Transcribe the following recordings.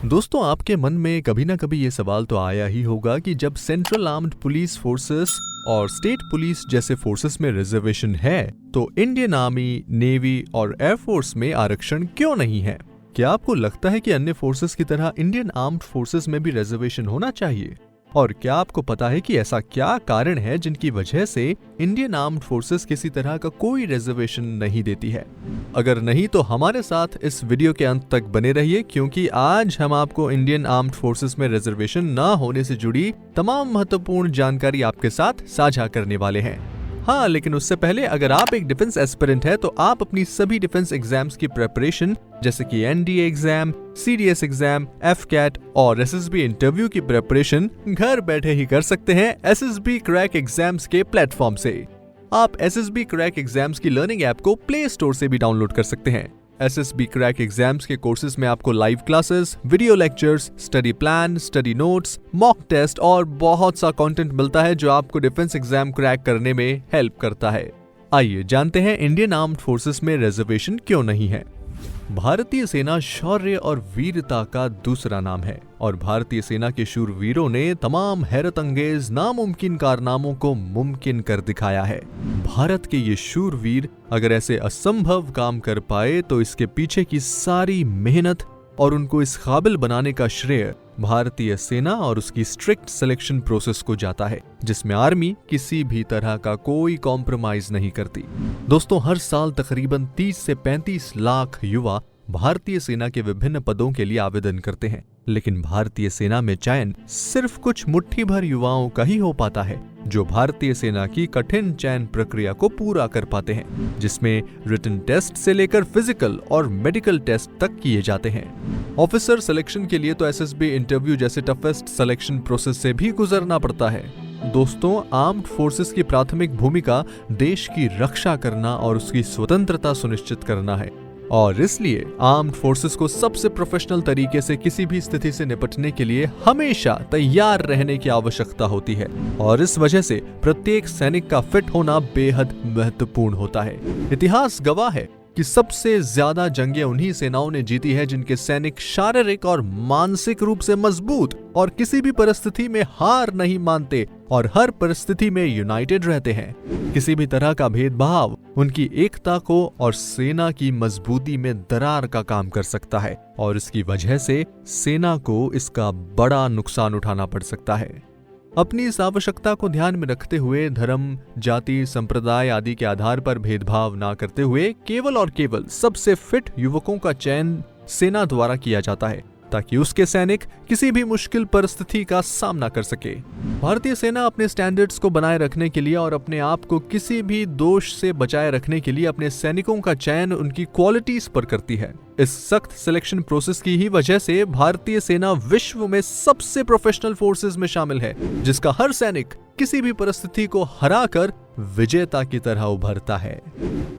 दोस्तों, आपके मन में कभी ना कभी ये सवाल तो आया ही होगा कि जब सेंट्रल आर्म्ड पुलिस फोर्सेस और स्टेट पुलिस जैसे फोर्सेस में रिजर्वेशन है तो इंडियन आर्मी, नेवी और एयरफोर्स में आरक्षण क्यों नहीं है? क्या आपको लगता है कि अन्य फोर्सेस की तरह इंडियन आर्म्ड फोर्सेस में भी रिजर्वेशन होना चाहिए? और क्या आपको पता है कि ऐसा क्या कारण है जिनकी वजह से इंडियन आर्म्ड फोर्सेस किसी तरह का कोई रिजर्वेशन नहीं देती है? अगर नहीं तो हमारे साथ इस वीडियो के अंत तक बने रहिए, क्योंकि आज हम आपको इंडियन आर्म्ड फोर्सेस में रिजर्वेशन ना होने से जुड़ी तमाम महत्वपूर्ण जानकारी आपके साथ साझा करने वाले हैं। हाँ, लेकिन उससे पहले अगर आप एक डिफेंस एस्पिरेंट है तो आप अपनी सभी डिफेंस एग्जाम्स की प्रिपरेशन जैसे कि NDA exam, CDS exam, AFCAT और एसएसबी इंटरव्यू की प्रिपरेशन घर बैठे ही कर सकते हैं एसएसबी क्रैक एग्जाम्स के प्लेटफॉर्म से। आप एसएसबी क्रैक एग्जाम्स की लर्निंग ऐप को प्ले स्टोर से भी डाउनलोड कर सकते हैं। एसएसबी क्रैक एग्जाम्स के कोर्सेज में आपको live classes, video lectures, study plan, study notes, mock test और बहुत सा कंटेंट मिलता है जो आपको डिफेंस एग्जाम क्रैक करने में हेल्प करता है। आइए जानते हैं इंडियन आर्म्ड फोर्सेस में रिजर्वेशन क्यों नहीं है। भारतीय सेना शौर्य और वीरता का दूसरा नाम है और भारतीय सेना के शूरवीरों ने तमाम हैरत अंगेज नामुमकिन कारनामों को मुमकिन कर दिखाया है। भारत के ये शूरवीर अगर ऐसे असंभव काम कर पाए तो इसके पीछे की सारी मेहनत और उनको इस काबिल बनाने का श्रेय भारतीय सेना और उसकी स्ट्रिक्ट सिलेक्शन प्रोसेस को जाता है, जिसमें आर्मी किसी भी तरह का कोई कॉम्प्रोमाइज नहीं करती। दोस्तों, हर साल तकरीबन 30 से 35 लाख युवा भारतीय सेना के विभिन्न पदों के लिए आवेदन करते हैं, लेकिन भारतीय सेना में चयन सिर्फ कुछ मुट्ठी भर युवाओं का ही हो पाता है जो भारतीय सेना की कठिन चयन प्रक्रिया को पूरा कर पाते हैं, जिसमें रिटन टेस्ट से लेकर फिजिकल और मेडिकल टेस्ट तक किए जाते हैं। ऑफिसर सिलेक्शन के लिए तो एसएसबी इंटरव्यू जैसे टफेस्ट सिलेक्शन प्रोसेस से भी गुजरना पड़ता है। दोस्तों, आर्म्ड फोर्सेस की प्राथमिक भूमिका देश की रक्षा करना और उसकी स्वतंत्रता सुनिश्चित करना है और इसलिए आर्म्ड फोर्सेस को सबसे प्रोफेशनल तरीके से किसी भी स्थिति से निपटने के लिए हमेशा तैयार रहने की आवश्यकता होती है और इस वजह से प्रत्येक सैनिक का फिट होना बेहद महत्वपूर्ण होता है। इतिहास गवाह है कि सबसे ज्यादा जंगें उन्हीं सेनाओं ने जीती है जिनके सैनिक शारीरिक और मानसिक रूप से मजबूत और किसी भी परिस्थिति में हार नहीं मानते और हर परिस्थिति में यूनाइटेड रहते हैं। किसी भी तरह का भेदभाव उनकी एकता को और सेना की मजबूती में दरार का काम कर सकता है और इसकी वजह से सेना को इसका बड़ा नुकसान उठाना पड़ सकता है। अपनी इस आवश्यकता को ध्यान में रखते हुए धर्म, जाति, संप्रदाय आदि के आधार पर भेदभाव ना करते हुए केवल और केवल सबसे फिट युवकों का चयन सेना द्वारा किया जाता है ताकि उसके सैनिक किसी भी मुश्किल परिस्थिति का सामना कर सके। भारतीय सेना अपने स्टैंडर्ड्स को बनाए रखने के लिए और अपने आप को किसी भी दोष से बचाए रखने के लिए अपने सैनिकों का चयन उनकी क्वालिटीज पर करती है। इस सख्त सिलेक्शन प्रोसेस की ही वजह से भारतीय सेना विश्व में सबसे प्रोफेशनल फोर्सेस में शामिल है, जिसका हर सैनिक किसी भी परिस्थिति को हराकर विजेता की तरह उभरता है।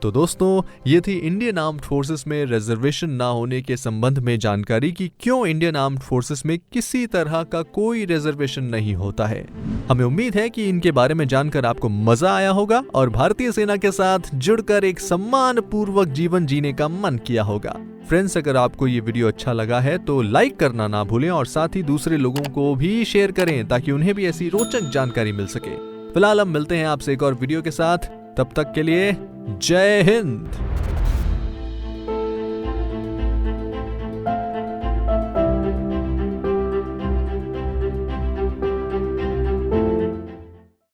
तो दोस्तों, ये थी इंडियन आर्म्ड फोर्सेस में रिजर्वेशन ना होने के संबंध में जानकारी कि क्यों इंडियन आर्म्ड फोर्सेस में किसी तरह का कोई रिजर्वेशन नहीं होता है। हमें उम्मीद है कि इनके बारे में जानकर आपको मजा आया होगा और भारतीय सेना के साथ जुड़कर एक सम्मान पूर्वक जीवन जीने का मन किया होगा। फ्रेंड्स, अगर आपको ये वीडियो अच्छा लगा है तो लाइक करना ना भूलें और साथ ही दूसरे लोगों को भी शेयर करें ताकि उन्हें भी ऐसी रोचक जानकारी मिल सके। फिलहाल हम मिलते हैं आपसे एक और वीडियो के साथ, तब तक के लिए जय हिंद।